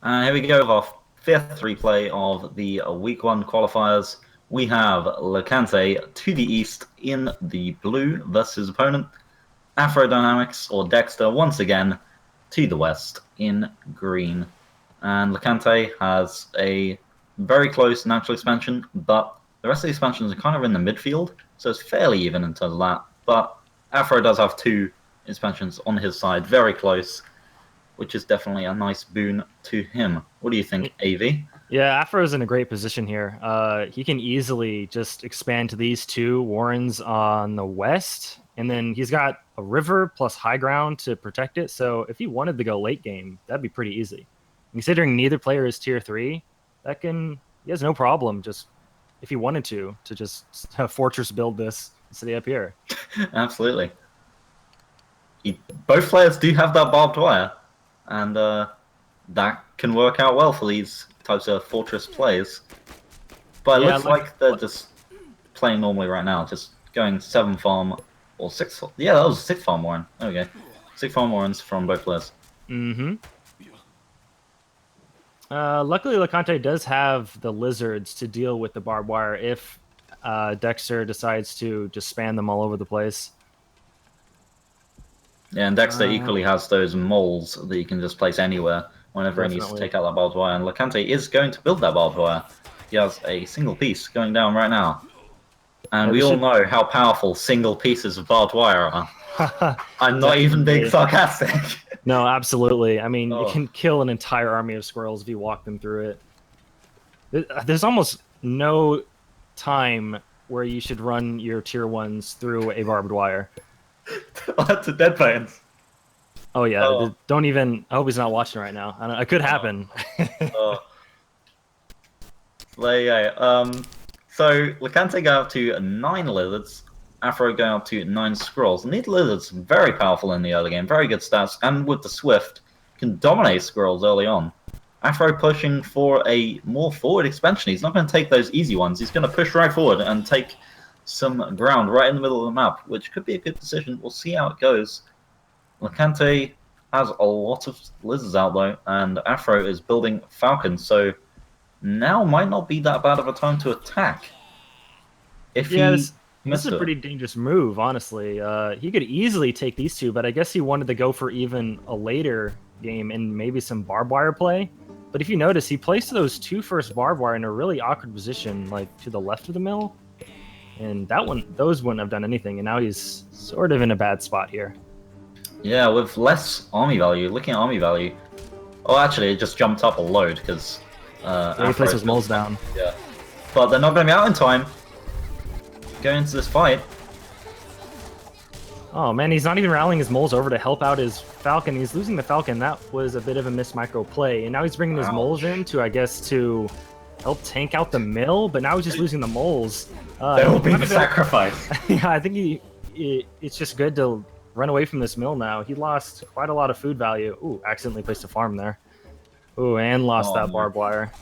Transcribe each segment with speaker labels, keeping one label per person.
Speaker 1: And here we go with our fifth replay of the Week 1 qualifiers. We have Lacante to the east in the blue versus his opponent, Afrodynamics or Dexter once again to the west in green. And Lacante has a very close natural expansion, but the rest of the expansions are kind of in the midfield, so it's fairly even in terms of that. But Afro does have two expansions on his side, very close, which is definitely a nice boon to him. What do you think, AV?
Speaker 2: Yeah, Afro's in a great position here. He can easily just expand to these two Warrens on the west, and then he's got a river plus high ground to protect it. So if he wanted to go late game, that'd be pretty easy. Considering neither player is tier 3, he has no problem just if he wanted to just fortress build this city up here.
Speaker 1: Absolutely. Both players do have that barbed wire, and that can work out well for these types of fortress plays. But it looks like they're just playing normally right now, just going 7 farm or 6. Yeah, that was 6 farm Warren. There we go. 6 farm Warrens from both players.
Speaker 2: Luckily, Lacante does have the lizards to deal with the barbed wire if Dexter decides to just span them all over the place.
Speaker 1: Yeah, and Dexter equally has those moles that you can just place anywhere whenever he needs to take out that barbed wire. And Lacante is going to build that barbed wire. He has a single piece going down right now. And we all know how powerful single pieces of barbed wire are. I'm not even being sarcastic.
Speaker 2: No, absolutely. I mean, you can kill an entire army of squirrels if you walk them through it. There's almost no time where you should run your tier 1s through a barbed wire.
Speaker 1: That's a dead bones.
Speaker 2: Oh yeah, don't even. I hope he's not watching right now. It could happen.
Speaker 1: There you go. So Lacante going up to 9 lizards, Afro going up to 9 squirrels. And these lizards very powerful in the early game, very good stats, and with the Swift can dominate squirrels early on. Afro pushing for a more forward expansion. He's not going to take those easy ones. He's going to push right forward and take some ground right in the middle of the map, which could be a good decision. We'll see how it goes. Lacante has a lot of lizards out though, and Afro is building falcons, so now might not be that bad of a time to attack. If
Speaker 2: this is a pretty dangerous move, honestly. He could easily take these two, but I guess he wanted to go for even a later game and maybe some barbed wire play. But if you notice, he placed those 2 first barbed wire in a really awkward position, like to the left of the mill. And those wouldn't have done anything, and now he's sort of in a bad spot here.
Speaker 1: Yeah, with less army value, looking at army value. Oh, actually, it just jumped up a load because
Speaker 2: he placed his moles down.
Speaker 1: Yeah, but they're not going to be out in time. Going into this fight.
Speaker 2: Oh man, he's not even rallying his moles over to help out his falcon. He's losing the falcon. That was a bit of a missed micro play, and now he's bringing his moles in to, I guess, to help tank out the mill. But now he's just losing the moles.
Speaker 1: They will be the sacrifice.
Speaker 2: Yeah, I think it's just good to run away from this mill now. He lost quite a lot of food value. Ooh, accidentally placed a farm there. Ooh, and lost that barbed wire.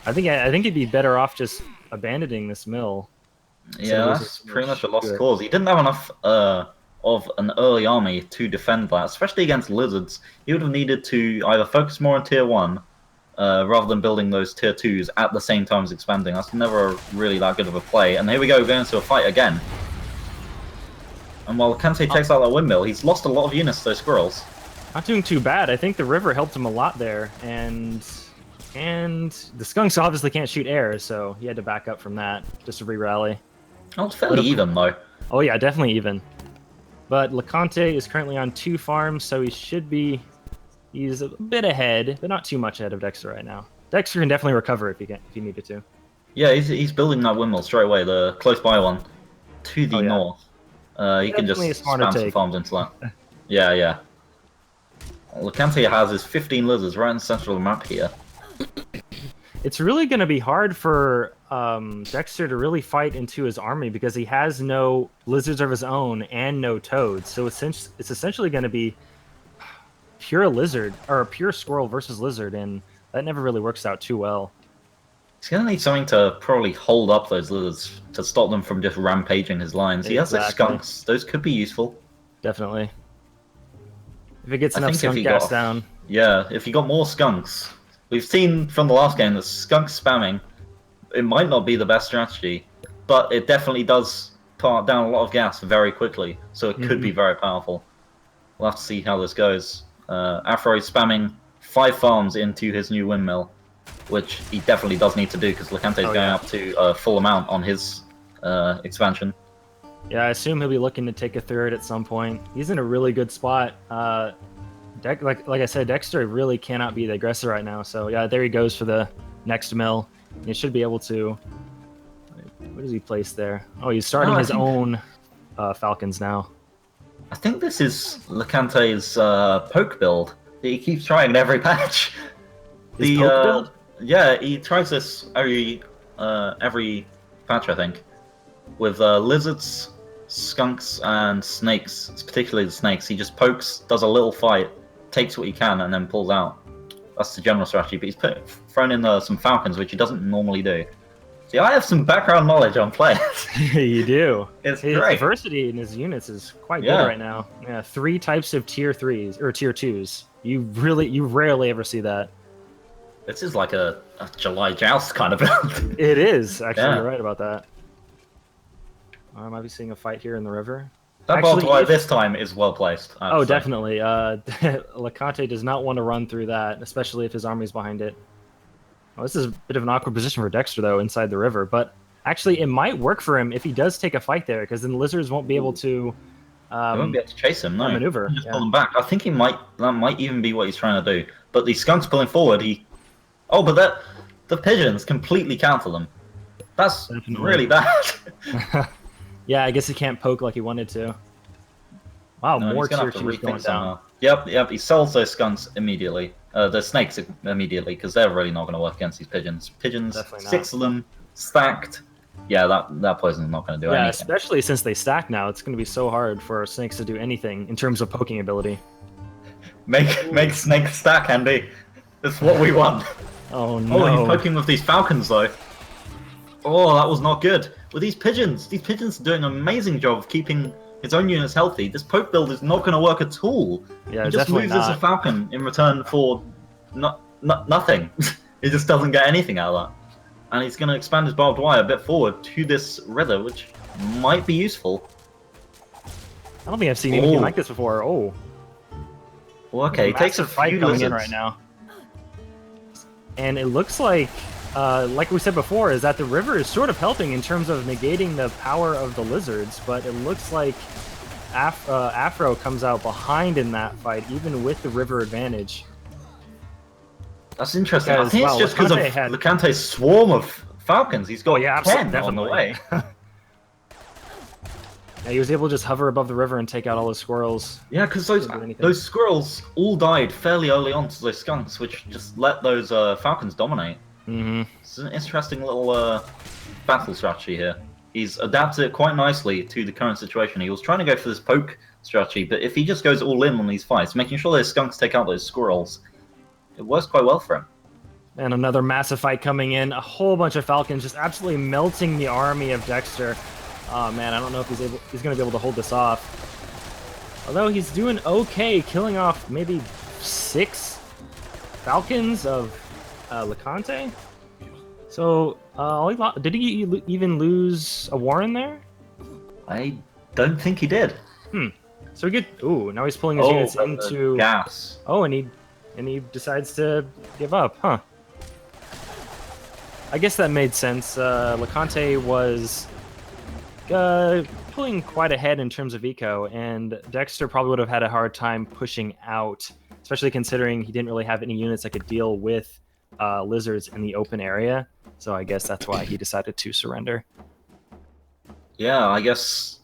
Speaker 2: I think he'd be better off just abandoning this mill.
Speaker 1: Yeah, that's pretty much a lost cause. He didn't have enough of an early army to defend that, especially against lizards. He would have needed to either focus more on tier 1 rather than building those tier 2s at the same time as expanding. That's never really that good of a play. And here we go, going into a fight again. And while Lacante takes out that windmill, he's lost a lot of units to those squirrels.
Speaker 2: Not doing too bad. I think the river helped him a lot there. And the skunks obviously can't shoot air, so he had to back up from that just to re-rally.
Speaker 1: Oh, it's fairly even, though.
Speaker 2: Oh yeah, definitely even. But Lacante is currently on 2 farms, so he's a bit ahead, but not too much ahead of Dexter right now. Dexter can definitely recover if he needed to.
Speaker 1: Yeah, he's building that windmill straight away, the close by one, to the north. He can just spam some farms into that. Yeah. Lacante has his 15 lizards right in the center of the map here.
Speaker 2: It's really going to be hard for Dexter to really fight into his army because he has no lizards of his own and no toads. So it's essentially going to be pure lizard or pure squirrel versus lizard, and that never really works out too well.
Speaker 1: He's going to need something to probably hold up those lizards to stop them from just rampaging his lines. He has those skunks. Those could be useful.
Speaker 2: Definitely. If it gets enough skunk gas down.
Speaker 1: Yeah, if you got more skunks, we've seen from the last game that skunk spamming, it might not be the best strategy, but it definitely does put down a lot of gas very quickly, so it could be very powerful. We'll have to see how this goes. Afro is spamming 5 farms into his new windmill, which he definitely does need to do because Lacante is going up to a full amount on his expansion.
Speaker 2: Yeah, I assume he'll be looking to take a third at some point. He's in a really good spot. Like I said, Dexter really cannot be the aggressor right now. So yeah, there he goes for the next mill. He should be able to. What does he place there? Oh, he's starting his own Falcons now.
Speaker 1: I think this is Lacante's poke build. He keeps trying in every patch.
Speaker 2: His poke build?
Speaker 1: Yeah, he tries this every patch, I think, with lizards, skunks, and snakes. It's particularly the snakes. He just pokes, does a little fight, takes what he can, and then pulls out. That's the general strategy. But he's thrown in some falcons, which he doesn't normally do. See, I have some background knowledge on players.
Speaker 2: You do.
Speaker 1: It's
Speaker 2: his
Speaker 1: great.
Speaker 2: diversity in his units is quite good right now. Yeah, 3 types of tier 3s or tier 2s. You rarely ever see that.
Speaker 1: This is like a July Joust kind of build.
Speaker 2: It is actually. You're right about that. I might be seeing a fight here in the river.
Speaker 1: That barbed wire this time is well placed.
Speaker 2: Oh, definitely. Lacante does not want to run through that, especially if his army's behind it. Well, this is a bit of an awkward position for Dexter, though, inside the river. But actually, it might work for him if he does take a fight there, because then the lizards won't be able to.
Speaker 1: They won't be able to chase him. No,
Speaker 2: maneuver.
Speaker 1: Just pull him back. I think that might even be what he's trying to do. But the skunks pulling forward, but the pigeons completely counter them. That's really bad.
Speaker 2: Yeah, I guess he can't poke like he wanted to. Wow, more tier 2s going down.
Speaker 1: Yep, he sells those skunks immediately. The snakes immediately, because they're really not going to work against these pigeons. Pigeons, 6 of them, stacked. Yeah, that poison's not going to do anything. Yeah,
Speaker 2: especially since they stack now, it's going to be so hard for snakes to do anything in terms of poking ability.
Speaker 1: Make snakes stack, Andy. That's what we want.
Speaker 2: Oh no.
Speaker 1: Oh, he's poking with these falcons, though. Oh, that was not good. With these pigeons are doing an amazing job of keeping his own units healthy. This poke build is not going to work at all.
Speaker 2: Yeah,
Speaker 1: he just loses a falcon in return for nothing. He just doesn't get anything out of that. And he's going to expand his barbed wire a bit forward to this river, which might be useful.
Speaker 2: I don't think I've seen anything like this before. Oh.
Speaker 1: Well, okay, he takes a
Speaker 2: fight
Speaker 1: few
Speaker 2: coming
Speaker 1: lizards
Speaker 2: in right now. And it looks like we said before, is that the river is sort of helping in terms of negating the power of the lizards, but it looks like Afro comes out behind in that fight, even with the river advantage.
Speaker 1: That's interesting. I think it's just because of Lacante's swarm of falcons. He's got 10 on the way.
Speaker 2: Yeah, he was able to just hover above the river and take out all those squirrels.
Speaker 1: Yeah, because those squirrels all died fairly early on to those skunks, which just let those falcons dominate. It's an interesting little battle strategy here. He's adapted it quite nicely to the current situation. He was trying to go for this poke strategy, but if he just goes all in on these fights, making sure those skunks take out those squirrels, it works quite well for him.
Speaker 2: And another massive fight coming in. A whole bunch of falcons just absolutely melting the army of Dexter. Oh man, I don't know if he's going to be able to hold this off. Although he's doing okay, killing off maybe 6 falcons of Lacante. So, did he even lose a Warren there?
Speaker 1: I don't think he did.
Speaker 2: So we get. Ooh, now he's pulling his units into
Speaker 1: gas.
Speaker 2: Oh, and he decides to give up, huh? I guess that made sense. Lacante was pulling quite ahead in terms of eco, and Dexter probably would have had a hard time pushing out, especially considering he didn't really have any units that could deal with lizards in the open area. So I guess that's why he decided to surrender.
Speaker 1: Yeah, I guess